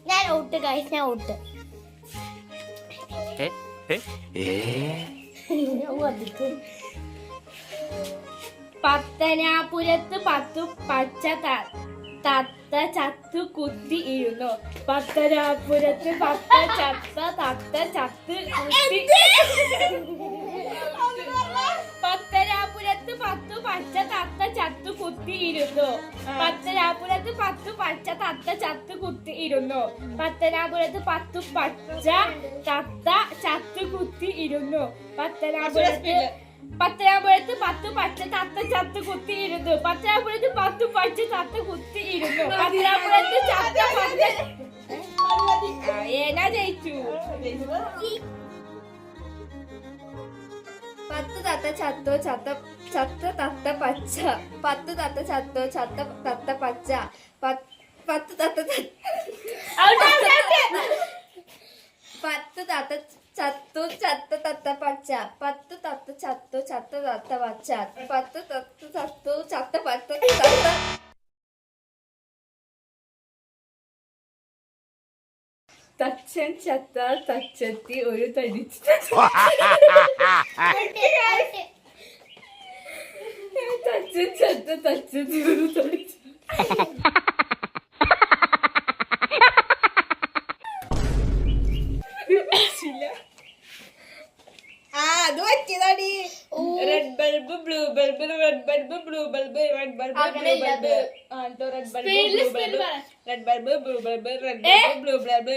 ഞാൻ out guys, ഞാൻ out. പത്തനാപുരത്ത് 10 പച്ച തത്ത ചത്തു കുത്തി ഇരുന്നു. പത്തനാപുരത്ത് 10 തത്ത ചത്ത് കുത്തി. പത്തനാപുരത്ത് 10 പച്ച തത്ത ചത്തു കുത്തിയിരുന്നു. പത്തനാപുരത്ത് 10 പച്ച തത്ത ചത്തു കുത്തിയിരുന്നു. പത്തനാപുരത്ത് 10 പച്ച തത്ത ചത്തു കുത്തിയിരുന്നു. പത്തനാപുരത്ത് 10 പച്ച തത്ത ചത്ത് കുത്തിയിരുന്നു. പത്തനാപുരത്ത് 10 പച്ച തത്ത കുത്തിയിരുന്നു. പത്തനാപുരത്ത് ചത്ത ഏനാ ജയിച്ചു. 10 തത്ത ചത്തോ ചത്ത തത്ത പച്ച. 10 തത്ത ചത്തോ ചത്ത തത്ത പച്ച. 10 തത്ത ചത്തു ചത്ത തത്ത പച്ച. 10 തത്ത ചത്തു ചത്ത തത്ത പച്ച. 10 തത്ത ചത്തു ചത്ത പച്ച തത്ത. തച്ചൻ ചത്ത തച്ചത്തി ഒരു തടിച്ചു. തച്ചൻ ചത്ത തച്ചത്തി ഒരു തടിച്ചു. അത് പറ്റിയതാടി. Red bulb blue bulb, red bulb blue bulb, red bulb blue bulb, red bulb blue bulb, red bulb blue bulb.